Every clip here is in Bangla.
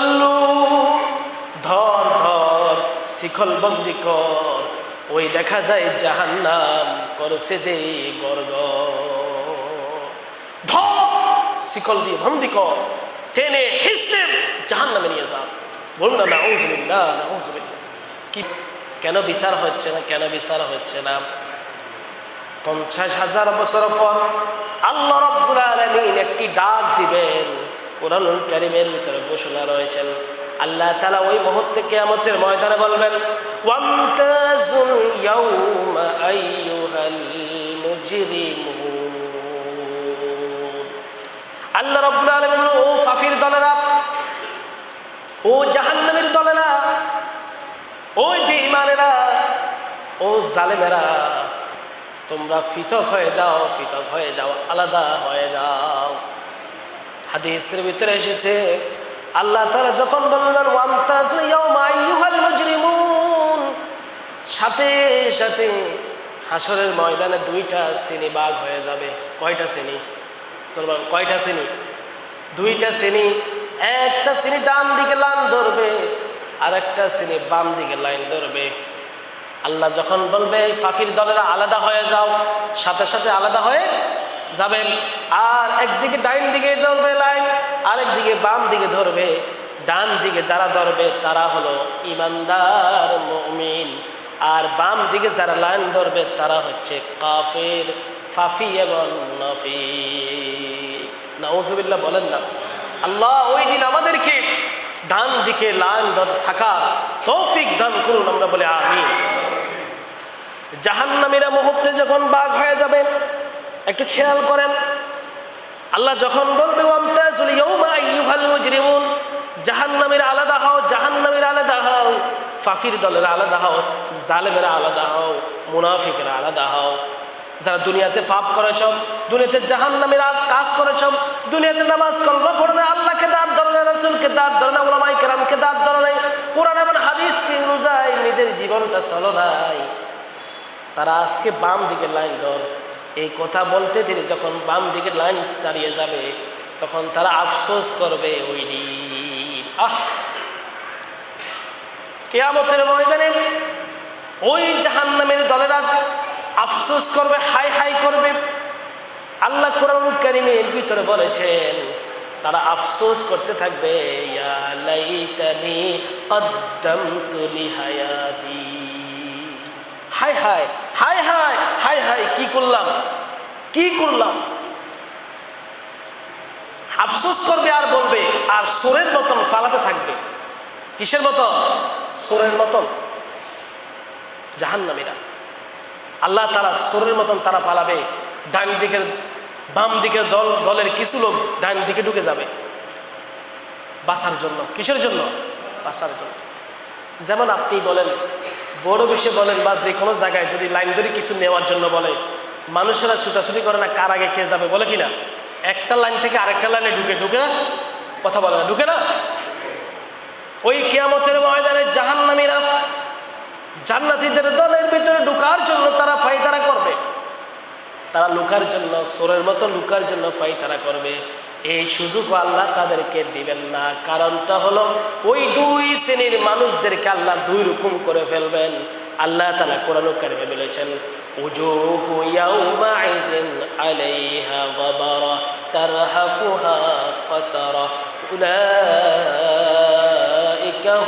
সাল্লু, ধর ধর শিকল বন্দি কর। ওই দেখা যায় জাহান্নাম করছে যে গর্গ, ধর শিকল দিয়ে বন্দি কর, টেনে হিসড়ে জাহান্নামে নিয়ে যা। বলুন না নাউজুবিল্লাহ, নাউজুবিল্লাহ। কি কেন বিচার হচ্ছে না? কেন বিচার হচ্ছে না? 50,000 বছর পর আল্লাহ রাব্বুল আলামিন একটি ডাক দিবেন। কুরআনুল কারীমের ভিতরে ঘোষণা রয়েছেন, আল্লাহ তাআলা ওই মুহূর্তে কিয়ামতের ময়দানে বলবেন, ওয়ামতাজুল ইয়াউমা আইয়ুহাল মুজরিমুন। আল্লাহ রাব্বুল আলামিন, ও কাফির দলেরা, ও জাহান্নামের দলেরা, ওই বেঈমানেরা, ও জালেমেরা, তোমরা পৃথক হয়ে যাও, পৃথক হয়ে যাও, আলাদা হয়ে যাও। হাদিসের ভিতরে এসেছে, আল্লাহ তাআলা যখন বললেন ওয়ামতাজু ইয়াউমা আইয়ুহাল মুজরিমুন, সাথে সাথে হাসরের ময়দানে দুইটা শ্রেণী ভাগ হয়ে যাবে। কয়টা শ্রেণী? চলুন, কয়টা শ্রেণী? দুইটা শ্রেণী। একটা শ্রেণী ডান দিকে লাইন ধরবে, আর একটা শ্রেণী বাম দিকে লাইন ধরবে। আল্লাহ যখন বলবে এই কাফির দলেরা আলাদা হয়ে যাও, সাথে সাথে আলাদা হয়ে যাবেন। আর একদিকে ডাইন দিকে ধরবে লাইন, আরেকদিকে বাম দিকে ধরবে। ডান দিকে যারা ধরবে তারা হলো ইমানদার মুমিন, আর বাম দিকে যারা লাইন ধরবে তারা হচ্ছে কাফির, ফাফি এবং নাফিক। নাউজুবিল্লাহ বলেন না। আল্লাহ ওই দিন আমাদেরকে ডান দিকে লাইন থাকার তৌফিক দান করুন, আমরা বলে আমিন। জাহান্নামীরা মুহূর্তে যখন ভাগ হয়ে যাবে, একটু খেয়াল করেন, আল্লাহ যখন বলবে ওয়ামতাজুল ইয়াউমা আইয়ুহাল মুজরিমুন, জাহান্নামীরা আলাদা হও, জাহান্নামীরা আলাদা হও, কাফির দলেরা আলাদা হও, জালেমেরা আলাদা হও, মুনাফিকরা আলাদা হও। যারা দুনিয়াতে পাপ করেছ, দুনিয়াতে জাহান্নামীরা কাজ করেছ, দুনিয়াতে নামাজ কলমা পড়ে না, আল্লাহকে দাঁত ধরে না, রাসূলকে দাঁত ধরে না, উলামায়ে কেরামকে দাঁত ধরে নাই, কোরআন এবং হাদিসকে অনুযায়ী নিজের জীবনটা চলো নাই, তারা আজকে বাম দিকে লাইন ধর। এই কথা বলতে তিনি যখন বাম দিকে লাইন দাঁড়িয়ে যাবে, তখন তারা আফসোস করবে ওই দিন। কিয়ামতের ময়দানে ওই জাহান্নামের দলেরা আফসোস করবে, হাই হাই করবে। আল্লাহ কোরআনুল কারীমের ভিতরে বলেছেন, তারা আফসোস করতে থাকবে, ইয়া লাইতানি কদ্দামতু লিহায়াতি, হায় হায় হায় হায় হায় হায়, কি করলাম, কি করলাম। আফসোস করবে আর বলবে, আর সোরের মতন ফালাতে থাকবে। কিসের মতন? সোরের মতন। জাহান্নামীরা আল্লাহ তাআলা সোরের মতন তারা পালাবে। ডান দিকের বাম দিকের দলের কিছু লোক ডান দিকে ঢুকে যাবে বাঁচার জন্য। কিসের জন্য? বাঁচার জন্য। যেমন আপনি বলেন, বড় বিষয়ে বলেন, বা যে কোনো জায়গায় যদি লাইন ধরে কিছু নেওয়ার জন্য বলে, মানুষেরা ছুটাছুটি করে না, কার আগে কে যাবে বলে কিনা? একটা লাইন থেকে আরেকটা লাইনে ঢুকে না, কথা বলে না, ঢুকে না। ওই কিয়ামতের ময়দানে জাহান্নামীরা জান্নাতীদের দলের ভিতরে ঢুকার জন্য তারা ফায়দারা করবে, তারা লুকার জন্য, সোরের মতো লুকার জন্য ফায়দারা করবে। এই সুযোগ আল্লাহ তাদেরকে দিবেন না। কারণটা হলো ওই দুই শ্রেণীর মানুষদেরকে আল্লাহ দুই রকম করে ফেলবেন। আল্লাহ তাআলা কোরআনুল কারীমে বলেছেন, উজুহু ইয়াউমাইজিন আলাইহা গাবারা তারহাকুহা কাতারা উলাইকা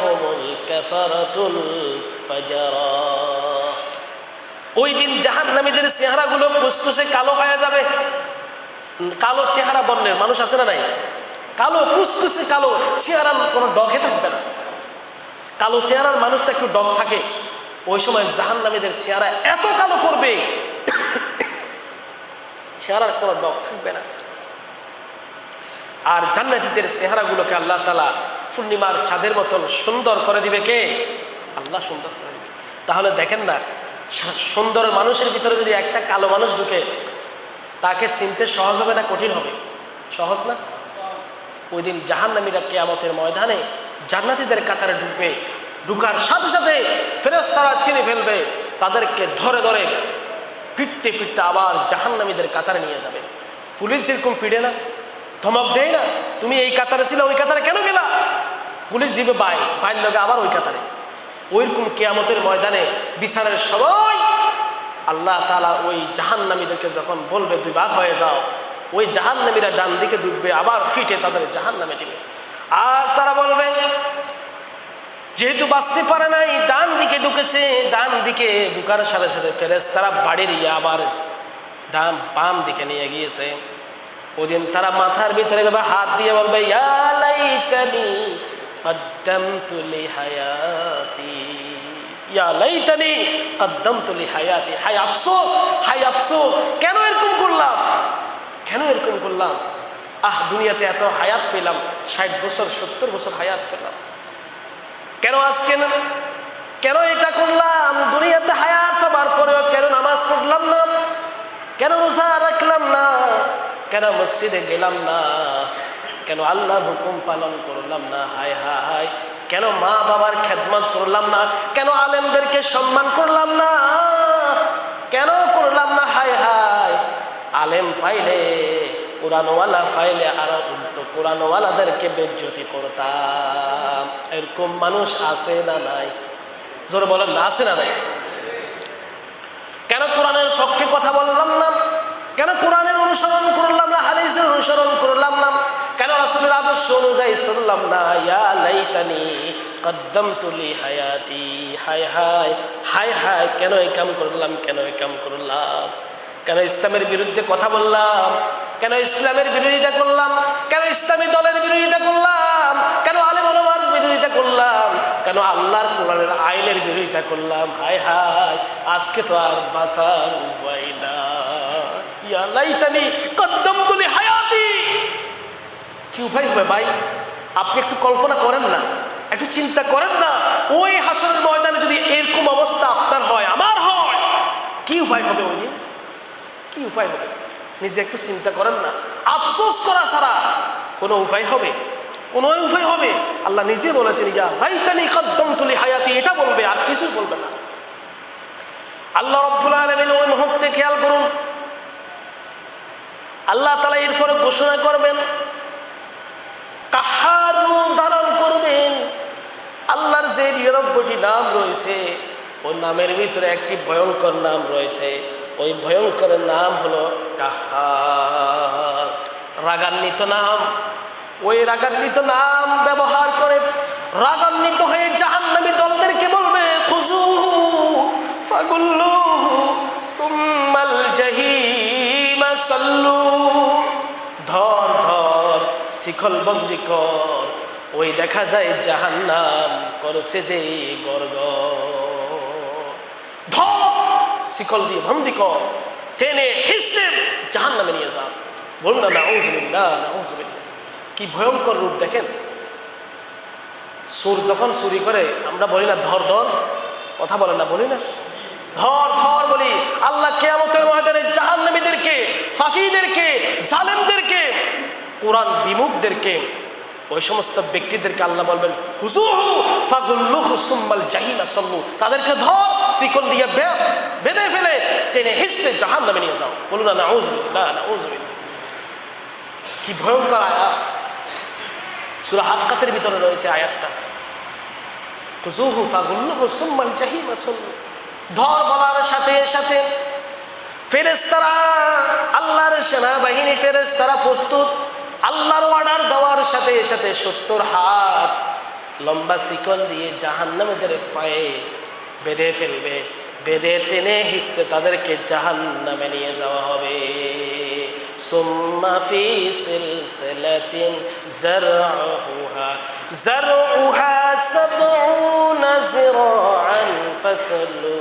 হুমুল কাফারাতুল ফাজারা। ওই দিন জাহান্নামীদের চেহারাগুলো কুচকুচে কালো হয়ে যাবে। কালো চেহারা বর্ণের মানুষ আছে না নাই? কালো কুচকুচে কালো চেহারা, কোনো ডগে থাকবে না। কালো চেহারার মানুষটা একটু ডগ থাকে। ওই সময় জাহান্নামীদের চেহারা এত কালো করবে, চেহারার কোনো ডগ থাকবে না। আর জান্নাতীদের চেহারাগুলোকে আল্লাহ তাআলা পূর্ণিমার চাঁদের মতন সুন্দর করে দিবে। কে? আল্লাহ সুন্দর করে দিবে। তাহলে দেখেন না, সুন্দর মানুষের ভিতরে যদি একটা কালো মানুষ ঢুকে, তাকে চিনতে সহজ হবে না কঠিন হবে? সহজ না। ওই দিন জাহান্নামীরা কিয়ামতের ময়দানে জান্নাতীদের কাতারে ঢুকবে। ঢুকার সাথে সাথে ফেরেশতারা চিনে ফেলবে, তাদেরকে ধরে ধরে পিটতে পিটতে আবার জাহান্নামীদের কাতারে নিয়ে যাবে। পুলিশ যেরকম পিটে না, ধমক দেয় না, তুমি এই কাতারে ছিল, ওই কাতারে কেন গেলা? পুলিশ দিবে বাইর লগে আবার ওই কাতারে। ওইরকম কিয়ামতের ময়দানে বিচারের সময় আল্লাহ তাআলা ওই জাহান্নামীদেরকে যখন বলবে দুই ভাগ হয়ে যাও, ওই জাহান্নামীরা ডান দিকে ডুববে, আবার ফিটে তাদের জাহান্নামে দিবে। আর তারা বলবে যেহেতু বাঁচতে পারে নাই, ডান দিকে ঢুকেছে, ডান দিকে ঢুকার সাথে সাথে ফেরেশতারা বাড়ি দিয়ে আবার বাম দিকে নিয়ে গিয়েছে। ওদিন তারা মাথার ভিতরে এভাবে হাত দিয়ে বলবে ইয়া লাইতানি কদ্দামতু লিহায়াতি, ইয়া লাইতানি কদ্দামতু লিহায়াতি, হায় আফসোস, হায় আফসোস, কেন এরকম করলাম, কেন এরকম করলাম। দুনিয়াতে এত হায়াত পেলাম, 60 বছর 70 বছর হায়াত পেলাম, কেন আজকে কেন এটা করলাম। দুনিয়াতে হায়াত পাবার পরেও কেন নামাজ পড়লাম না, কেন রোজা রাখলাম না, কেন মসজিদে গেলাম না, কেন আল্লাহর হুকুম পালন করলাম না। হায় হায়, কেন মা বাবার খেদমত করলাম না, কেন আলেমদেরকে সম্মান করলাম না, কেন করলাম না। হায় হায়, আলেম পাইলে কোরআনওয়ালা পাইলে আরো উল্টো কোরআনওয়ালাদেরকে বেজ্জতি করতাম। এরকম মানুষ আছে না নাই? জোরে বলেন না, আছে না নাই? কেন কোরআনের পক্ষে কথা বললাম না, কেন কোরআনের অনুসরণ করলাম না, হাদিসের অনুসরণ করলাম না, কেন রাসূলের আদর্শ অনুযায়ী চললাম না। ইয়া লাইতানি কদ্দামতু লিহায়াতি, হায় হায়, হায় হায়, কেন এই কাম করলাম, কেন এই কাম করলাম, কেন ইসলামের বিরুদ্ধে কথা বললাম, কেন ইসলামের বিরোধিতা করলাম, কেন ইসলামী দলের বিরোধিতা করলাম, কেন আলেম ওলামার বিরোধিতা করলাম, কেন আল্লাহর কোরআনের আইনের বিরোধিতা করলাম। হায় হায়, আজকে তো আর বাঁচার উপায় নাই। ইয়া লাইতানি কদ্দামতু লিহায়াতি, কি উপায় হবে ভাই? আপনি একটু কল্পনা করেন না, একটু চিন্তা করেন না, ওই হাসরের ময়দানে যদি এরকম অবস্থা আপনার হয়, আমার হয়, কি উপায় হবে ওই দিন? কি উপায় হবে? নিজে একটু চিন্তা করেন না। আফসোস করা ছাড়া কোনো উপায় হবে? কোনো উপায় হবে? আল্লাহ নিজে বলেছেন ইয়া লাইতানি কদ্দামতু লিহায়াতি, এটা বলবে, আর কিছু বলবে না। আল্লাহ রাব্বুল আলামিন ওই মুহূর্তে খেয়াল করুন, আল্লাহ তাআলা এরপরে ঘোষণা করবেন, কাহার রূপ ধারণ করবেন। আল্লাহর যে 99টি নাম রয়েছে, ওই নামের ভিতরে একটি ভয়ঙ্কর নাম রয়েছে। ওই ভয়ঙ্কর নাম হলো কাহার, রাগান্বিত নাম। ওই রাগান্বিত নাম ব্যবহার করে রাগান্বিত হয়ে জাহান্নামী দলদেরকে বলবে খুযুহু ফাগুল্লুহু সুম্মাল জাহিমা সাল্লু, ধর ধর, শিকল বন্দি কর। ওই দেখা যায় জাহান্নাম করছে যে গর্গ, ধর, শিকল দিয়ে বন্দি কর, টেনে হিস্টে জাহান্নামে নিয়ে যা। বলুন না নাউযুবিল্লাহ, নাউযুবিল্লাহ। কি ভয়ঙ্কর রূপ দেখেন। চোর যখন চুরি করে আমরা বলি না ধর ধর, কথা বলে না, বলি না ধর ধর বলি। আল্লাহ কিয়ামতের ময়দানে জাহান্নামীদেরকে, ফাফিদেরকে, জালেমদেরকে, কোরআন বিমুখদেরকে, ওই সমস্ত ব্যক্তিদেরকে আল্লাহ বলবেন খুযুহু ফাগুল্লুহু সুম্মাল জাহিমা সাল্লু, তাদেরকে ধর, শিকল দিয়ে বেঁধে ফেলে টেনে হিস্টে জাহান্নামে নিয়ে যাও। বলুন না নাউযুবিল্লাহ, নাউযুবিল্লাহ। কি ভয়ঙ্কর আয়াত। সূরা হাক্কাতের ভিতরে রয়েছে আয়াতটা, খুযুহু ফাগুল্লুহু সুম্মাল জাহিমা সাল্লু। ধর বলার সাথে সাথে ফেরেশতারা, আল্লাহর সেনাবাহিনী ফেরেশতারা প্রস্তুত। আল্লাহর অর্ডার দেওয়ার সাথে সাথে 70 হাত লম্বা শিকল দিয়ে জাহান্নামীদের পায়ে বেঁধে ফেলবে, বেঁধে টেনে হিস্টে তাদেরকে জাহান্নামে নিয়ে যাওয়া হবে। সুম্মা ফি সিলসিলাতিন যারউহা 70 যিরাআন ফাসলু।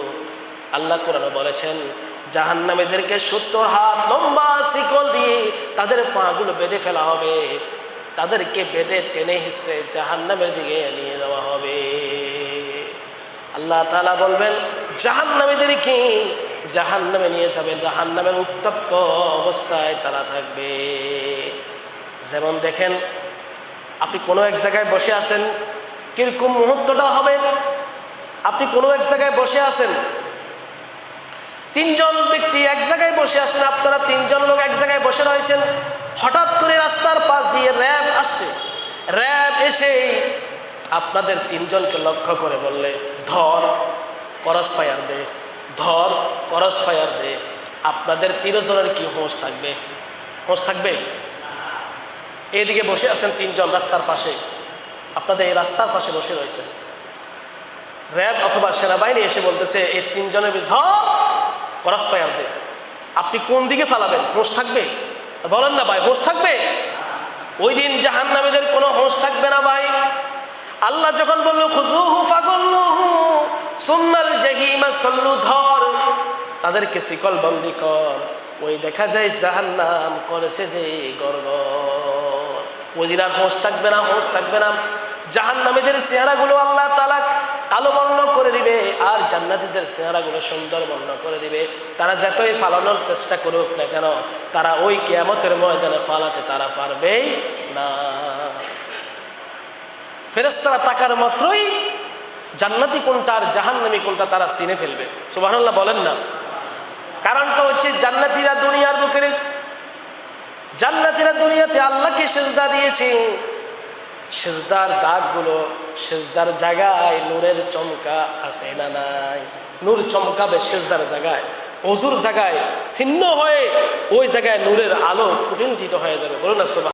আল্লাহ কোরআনে বলেছেন জাহান্নামীদেরকে 70 হাত লম্বা শিকল দিয়ে তাদের পাগুলো বেঁধে ফেলা হবে, তাদেরকে বেঁধে টেনে হিসড়ে জাহান্নামের দিকে নিয়ে যাওয়া হবে। আল্লাহ তাআলা বলবেন জাহান্নামীদেরকে জাহান্নামে নিয়ে যাবে, জাহান্নামের উত্তপ্ত অবস্থায় তারা থাকবে। যেমন দেখেন, আপনি কোনো এক জায়গায় বসে আছেন, কিরকম মুহূর্তটা হবে, আপনি কোনো এক জায়গায় বসে আছেন, 3 জন ব্যক্তি এক জায়গায় বসে আছেন, আপনারা 3 জন লোক এক জায়গায় বসে রয়েছেন। হঠাৎ করে রাস্তার পাশ দিয়ে র্যাব আসছে, র্যাব এসে আপনাদের তিনজনকে লক্ষ্য করে বললে, ধর ক্রস ফায়ার দে, ধর ক্রস ফায়ার দে, আপনাদের তিনজনের কি হোশ থাকবে? হোশ থাকবে? এদিকে বসে আছেন তিনজন রাস্তার পাশে, আপনাদের এই রাস্তার পাশে বসে রয়েছে, র্যাব অথবা সেনাবাহিনী এসে বলতেছে এই তিনজনের ধর ক্রস ফায়ার দে, আপনি কোন দিকে ফালাবেন? হোশ থাকবে? বলেন না ভাই, হোশ থাকবে? ওই দিন জাহান্নামীদের কোনো হোশ থাকবে না ভাই। আল্লাহ যখন বলল খুযুহু ফাগুল্লুহু সুম্মাল জাহিমা সাল্লু, ধর তাদেরকে শিকল বন্দি কর, ওই দেখা যায় জাহান্নাম করেছে যে গড়গড়। ওই দিন আর হোশ থাকবে না, হোশ থাকবে না। জাহান্নামীদের চেহারাগুলো আল্লাহ তাআলা কালো বর্ণ করে দিবে, আর জান্নাতীদের চেহারাগুলো সুন্দর বর্ণ করে দিবে। তারা যতই ফালানোর চেষ্টা করুক না কেন, তারা ওই কিয়ামতের ময়দানে ফালাতে তারা পারবেই না। ফেরেশতারা তাকার মাত্রই জান্নাতি কোনটা আর জাহান্নামী কোনটা তারা চিনে ফেলবে। সুবহানাল্লাহ বলেন না। কারণটা হচ্ছে জান্নাতীরা দুনিয়ার বুকে, জান্নাতীরা দুনিয়াতে আল্লাহকে সিজদা দিয়েছে, সিজদার দাগগুলো, সিজদার জায়গায় নূরের চমকা আছে না নাই? নূর চমকাবে সিজদার জায়গায়, ওযুর জায়গায় ছিন্ন হয়ে ওই জায়গায় নূরের আলো ফুটিন্তিত হয়ে যাবে। বলুন না সুবহানাল্লাহ।